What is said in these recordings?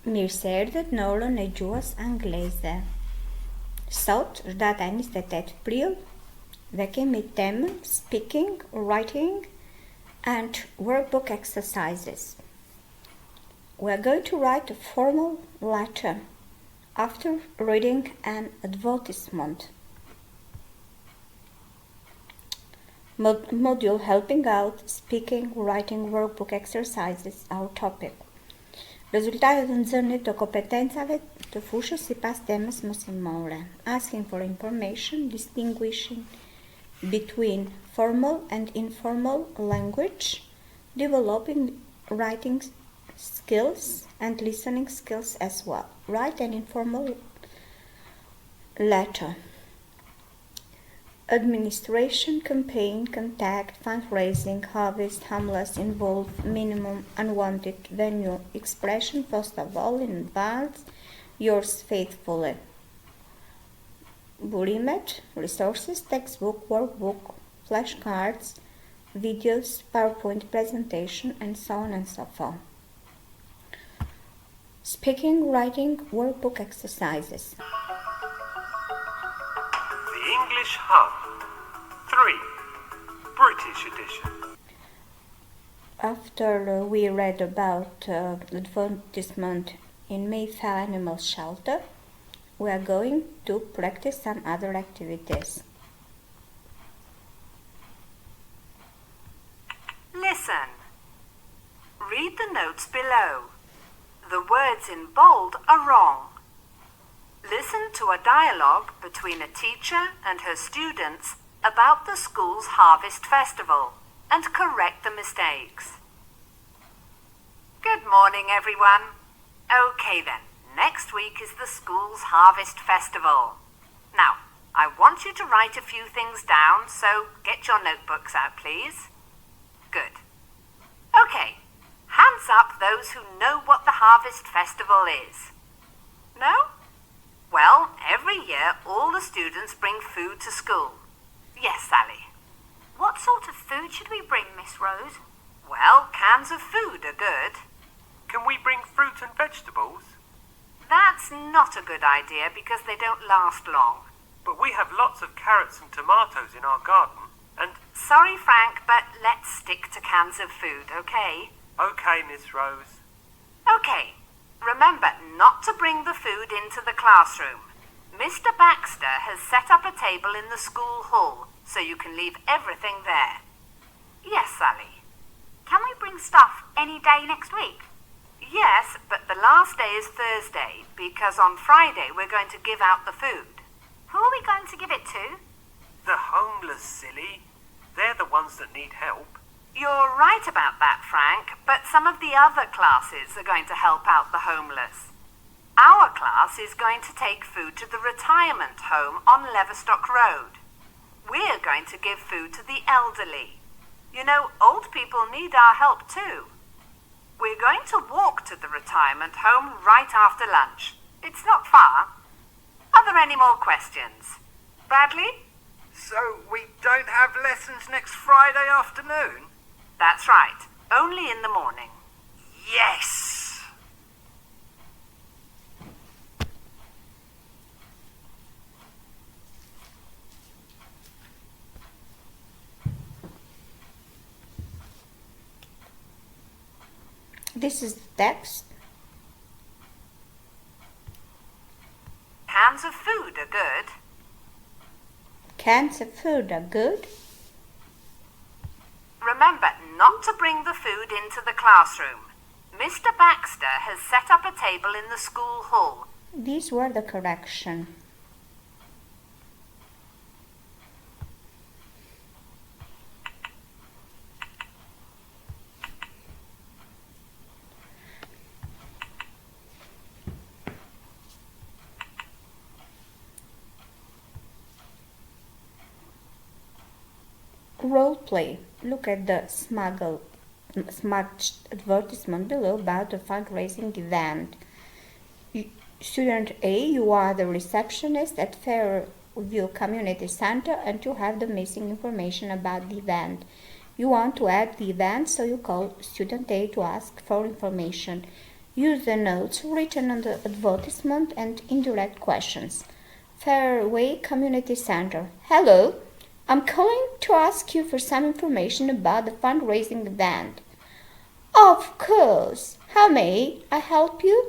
Mirë se erdhët në orën e gjuhës angleze. Sot është data 28 prill dhe kemi temën Speaking, Writing and Workbook Exercises. We are going to write a formal letter after reading an advertisement. Module Helping Out Speaking, Writing, Workbook Exercises, our topic. Rezultatet e nxënit të kompetencave të fushës sipas temës mësimore. Asking for information, distinguishing between formal and informal language, developing writing skills and listening skills as well. Write an informal letter. Administration, campaign, contact, fundraising, harvest, harmless, involve, minimum, unwanted, venue, expression, first of all, in advance, yours faithfully. Burimet, resources, textbook, workbook, flashcards, videos, PowerPoint presentation, and so on and so forth. Speaking, writing, workbook exercises. The English Hub 3 British edition. After we read about the advertisement in Mayfair Animal Shelter, we are going to practice some other activities. Listen. Read the notes below. The words in bold are wrong. Listen to a dialogue between a teacher and her students about the school's Harvest Festival and correct the mistakes. Good morning, everyone. Okay then, next week is the school's Harvest Festival. Now, I want you to write a few things down, so get your notebooks out, please. Good. Okay, hands up those who know what the Harvest Festival is. No? Well, every year all the students bring food to school. Yes, Sally? What sort of food should we bring, Miss Rose? Well, cans of food are good. Can we bring fruit and vegetables? That's not a good idea because they don't last long. But we have lots of carrots and tomatoes in our garden, and... Sorry, Frank, but let's stick to cans of food, okay? Okay, Miss Rose. Okay. Remember not to bring the food into the classroom. Mr. Baxter has set up a table in the school hall, so you can leave everything there. Yes, Sally? Can we bring stuff any day next week? Yes, but the last day is Thursday, because on Friday we're going to give out the food. Who are we going to give it to? The homeless, silly. They're the ones that need help. You're right about that, Frank, but some of the other classes are going to help out the homeless. Our class is going to take food to the retirement home on Leverstock Road. We're going to give food to the elderly. You know, old people need our help too. We're going to walk to the retirement home right after lunch. It's not far. Are there any more questions? Bradley? So we don't have lessons next Friday afternoon? That's right. Only in the morning. Yes! This is the text. Cans of food are good. Cans of food are good. Remember not to bring the food into the classroom. Mr. Baxter has set up a table in the school hall. These were the correction. Role play. Look at the smudged advertisement below about a fundraising event. Student A, you are the receptionist at Fairview Community Center and you have the missing information about the event. You want to add the event, so you call student A to ask for information. Use the notes written on the advertisement and indirect questions. Fairway Community Center. Hello, I'm calling to ask you for some information about the fundraising event. Of course. How may I help you?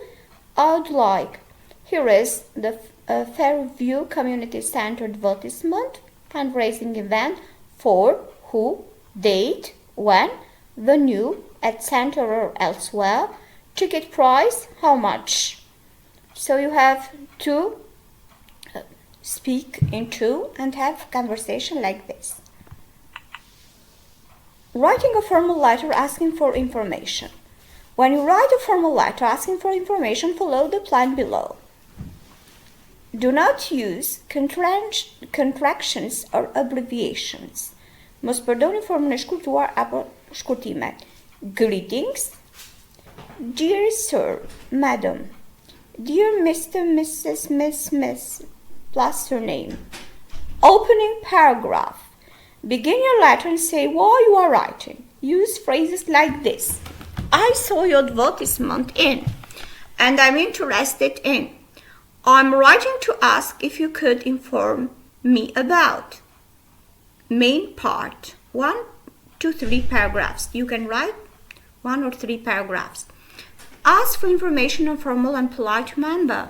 I'd like. Here is the Fairview Community Center advertisement. Fundraising event for who, date, when, venue, at center or elsewhere. Ticket price, how much? So you have to speak in two and have conversation like this. Writing a formal letter asking for information. When you write a formal letter asking for information, follow the plan below. Do not use contractions or abbreviations. Mos përdorni formën e shkurtuar apo shkurtimet. Greetings. Dear Sir, Madam. Dear Mr., Mrs., Miss, plus your name. Opening paragraph. Begin your letter and say why you are writing. Use phrases like this. I saw your advertisement in, and I'm interested in. I'm writing to ask if you could inform me about. Main part. 1 to 3 paragraphs. You can write 1 or 3 paragraphs. Ask for information in a formal and polite manner.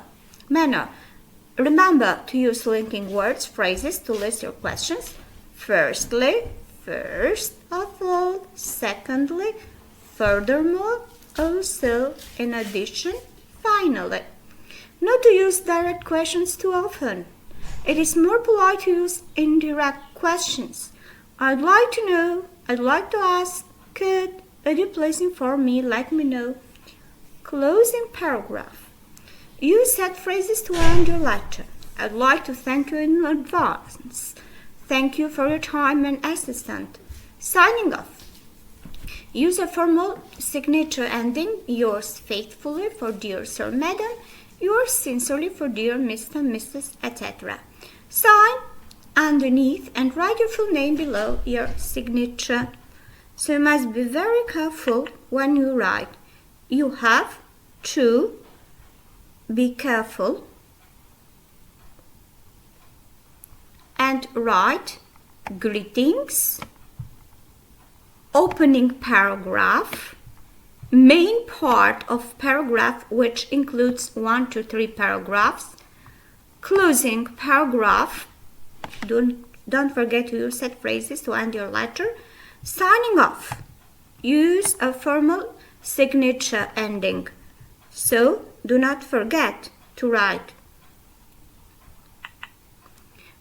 Remember to use linking words, phrases to list your questions. Firstly, first of all, secondly, furthermore, also, in addition, finally. Not to use direct questions too often. It is more polite to use indirect questions. I'd like to know, I'd like to ask, could you please inform me, let me know. Closing paragraph. Use set phrases to end your letter. I'd like to thank you in advance. Thank you for your time and assistance. Signing off. Use a formal signature ending. Yours faithfully for dear Sir, Madam. Yours sincerely for dear Mr., Mrs., etc. Sign underneath and write your full name below your signature. So you must be very careful when you write. You have to be careful and write greetings, opening paragraph, main part of paragraph which includes 1 to 3 paragraphs, closing paragraph. Don't forget to use set phrases to end your letter. Signing off. Use a formal signature ending. So do not forget to write.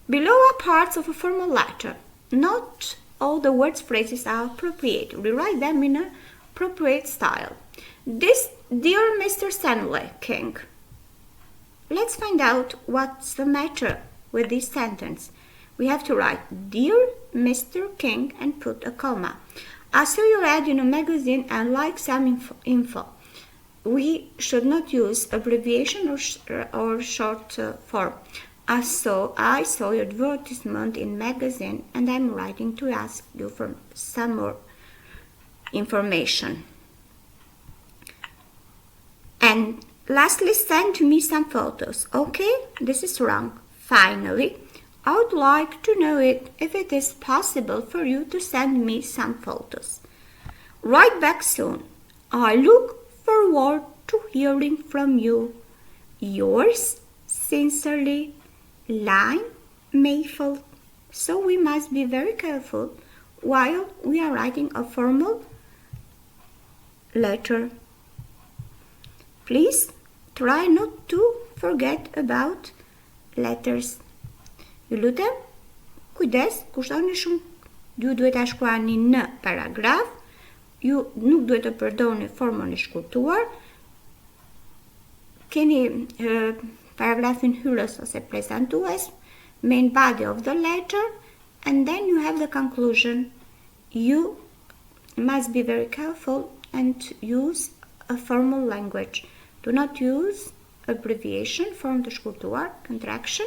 Below are parts of a formal letter. Not all the words phrases are appropriate. Rewrite them in an appropriate style. This dear Mr. Stanley King. Let's find out what's the matter with this sentence. We have to write dear Mr. King and put a comma. I saw your ad in a magazine and like some info. We should not use abbreviation or short form. I saw your advertisement in magazine and I'm writing to ask you for some more information. And lastly, send to me some photos. Okay, this is wrong. Finally, I would like to know if it is possible for you to send me some photos. Write back soon. I look forward to hearing from you. Yours sincerely, Line Mayfield. So we must be very careful while we are writing a formal letter. Please try not to forget about letters. Ju lutem, kujdes, kushtoni shumë, ju duhet ta shkruani në paragraf, ju nuk duhet të përdorni formën e shkurtuar. Keni paragrafin hyrës ose prezantues, main body of the letter, and then you have the conclusion. You must be very careful and use a formal language. Do not use abbreviation, form të shkurtuar, contraction.